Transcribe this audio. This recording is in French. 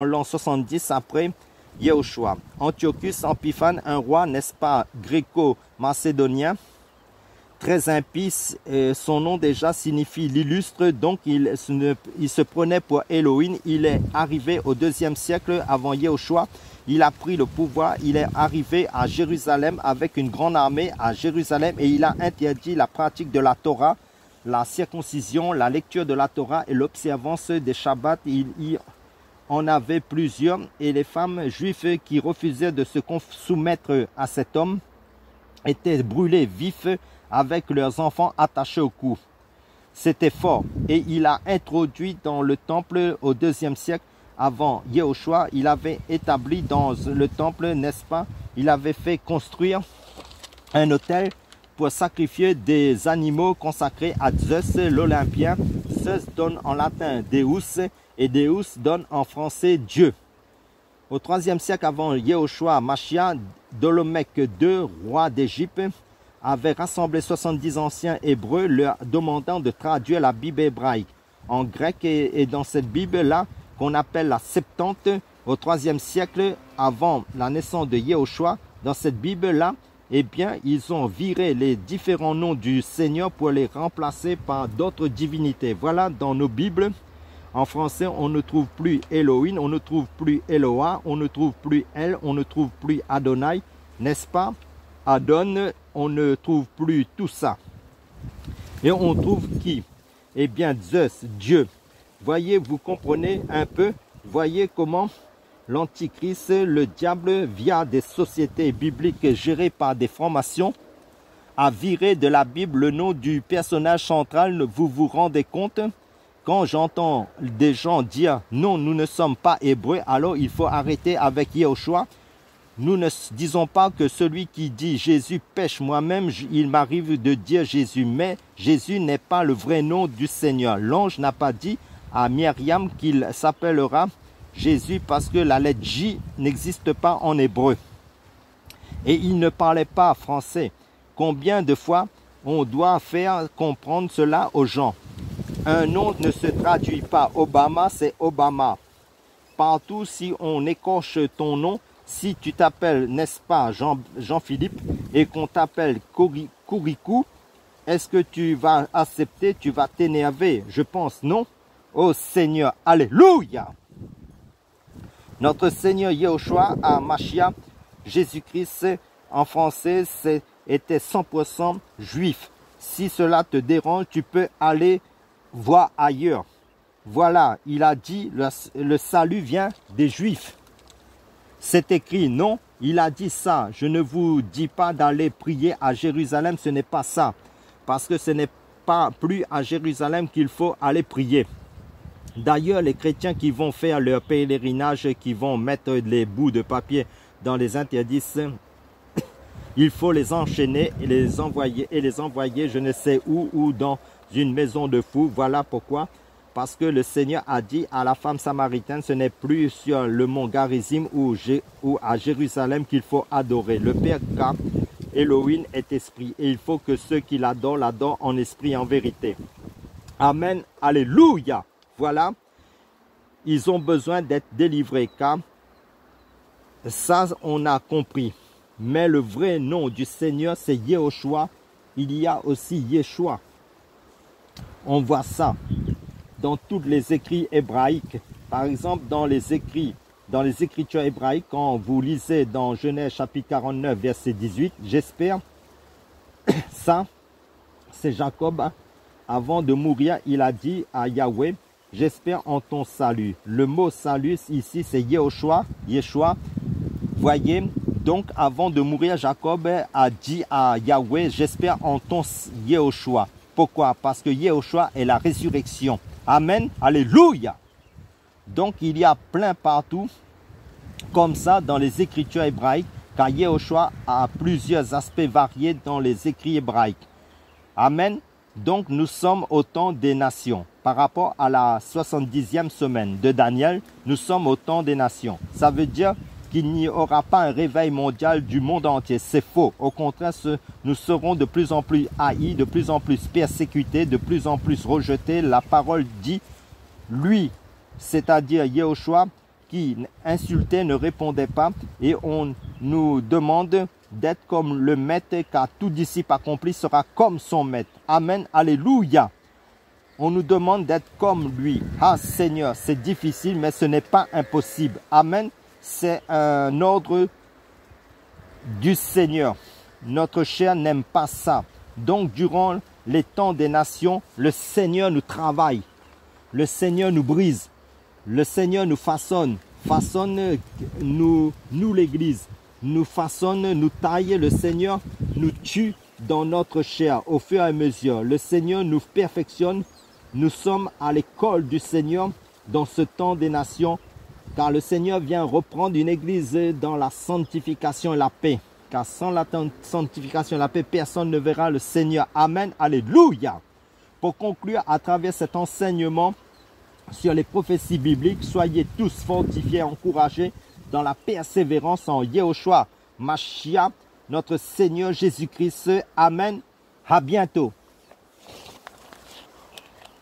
l'an 70 après Yehoshua. Antiochus Epiphanes, un roi, n'est-ce pas, gréco-macédonien, très impie, son nom déjà signifie l'illustre, donc il se prenait pour Elohim. Il est arrivé au 2e siècle avant Yehoshua. Il a pris le pouvoir, il est arrivé à Jérusalem avec une grande armée à Jérusalem et il a interdit la pratique de la Torah, la circoncision, la lecture de la Torah et l'observance des Shabbats. Il en avait plusieurs et les femmes juives qui refusaient de se soumettre à cet homme étaient brûlées vifs avec leurs enfants attachés au cou. C'était fort et il a introduit dans le temple au 2e siècle avant Yehoshua. Il avait établi dans le temple, n'est-ce pas, il avait fait construire un autel pour sacrifier des animaux consacrés à Zeus, l'Olympien. Zeus donne en latin Deus et Deus donne en français Dieu. Au 3e siècle avant Yehoshua, Mashiach, Ptolémée II, roi d'Égypte, avait rassemblé 70 anciens hébreux, leur demandant de traduire la Bible hébraïque en grec. Et dans cette Bible-là, qu'on appelle la Septante, au 3e siècle avant la naissance de Yehoshua, dans cette Bible-là, eh bien, ils ont viré les différents noms du Seigneur pour les remplacer par d'autres divinités. Voilà, dans nos Bibles, en français, on ne trouve plus Elohim, on ne trouve plus Eloah, on ne trouve plus El, on ne trouve plus Adonai, n'est-ce pas? Adon, on ne trouve plus tout ça. Et on trouve qui? Eh bien, Zeus, Dieu. Voyez, vous comprenez un peu, voyez comment l'Antichrist, le diable, via des sociétés bibliques gérées par des formations, a viré de la Bible le nom du personnage central. Vous vous rendez compte? Quand j'entends des gens dire « Non, nous ne sommes pas hébreux, alors il faut arrêter avec Yehoshua », nous ne disons pas que celui qui dit « Jésus pêche, moi-même, il m'arrive de dire Jésus », mais Jésus n'est pas le vrai nom du Seigneur. L'ange n'a pas dit à Myriam qu'il s'appellera Jésus parce que la lettre J n'existe pas en hébreu. Et il ne parlait pas français. Combien de fois on doit faire comprendre cela aux gens? Un nom ne se traduit pas. Obama, c'est Obama. Partout, si on écorche ton nom, si tu t'appelles, n'est-ce pas, Jean-Philippe, et qu'on t'appelle Kourikou, est-ce que tu vas accepter, tu vas t'énerver? Je pense non. Oh Seigneur, alléluia! Notre Seigneur Yehoshua à Mashiach, Jésus-Christ, en français, était 100% juif. Si cela te dérange, tu peux aller voir ailleurs. Voilà, il a dit, le salut vient des Juifs. C'est écrit, non, il a dit ça. Je ne vous dis pas d'aller prier à Jérusalem, ce n'est pas ça. Parce que ce n'est pas plus à Jérusalem qu'il faut aller prier. D'ailleurs, les chrétiens qui vont faire leur pèlerinage, qui vont mettre les bouts de papier dans les interdices, il faut les enchaîner et les envoyer je ne sais où, ou dans une maison de fous. Voilà pourquoi. Parce que le Seigneur a dit à la femme samaritaine, ce n'est plus sur le mont Garizim ou à Jérusalem qu'il faut adorer. Le Père K, Elohim est esprit. Et il faut que ceux qui l'adorent en esprit et en vérité. Amen. Alléluia. Voilà. Ils ont besoin d'être délivrés. Car ça, on a compris. Mais le vrai nom du Seigneur, c'est Yehoshua. Il y a aussi Yeshua. On voit ça dans tous les écrits hébraïques. Par exemple, dans les écritures hébraïques, quand vous lisez dans Genèse chapitre 49, verset 18, j'espère, ça, c'est Jacob, avant de mourir, il a dit à Yahweh, j'espère en ton salut. Le mot salut ici, c'est Yehoshua, Yeshua. Voyez, donc avant de mourir, Jacob a dit à Yahweh, j'espère en ton Yehoshua. Pourquoi? Parce que Yehoshua est la résurrection. Amen. Alléluia. Donc, il y a plein partout, comme ça, dans les écritures hébraïques, car Yehoshua a plusieurs aspects variés dans les écrits hébraïques. Amen. Donc, nous sommes au temps des nations. Par rapport à la 70e semaine de Daniel, nous sommes au temps des nations. Ça veut dire qu'il n'y aura pas un réveil mondial du monde entier. C'est faux. Au contraire, nous serons de plus en plus haïs, de plus en plus persécutés, de plus en plus rejetés. La parole dit, lui, c'est-à-dire Yehoshua, qui insultaient ne répondaient pas et on nous demande d'être comme le maître, car tout disciple accompli sera comme son maître. Amen, alléluia. On nous demande d'être comme lui. Ah Seigneur, c'est difficile, mais ce n'est pas impossible. Amen, c'est un ordre du Seigneur. Notre chair n'aime pas ça. Donc, durant les temps des nations, le Seigneur nous travaille. Le Seigneur nous brise. Le Seigneur nous façonne. Nous l'Église. Nous façonne, nous taille. Le Seigneur nous tue dans notre chair au fur et à mesure. Le Seigneur nous perfectionne. Nous sommes à l'école du Seigneur dans ce temps des nations, car le Seigneur vient reprendre une Église dans la sanctification et la paix. Car sans la sanctification et la paix, personne ne verra le Seigneur. Amen, alléluia. Pour conclure, à travers cet enseignement sur les prophéties bibliques, soyez tous fortifiés et encouragés dans la persévérance en Yehoshua Mashiach, notre Seigneur Jésus-Christ. Amen. À bientôt.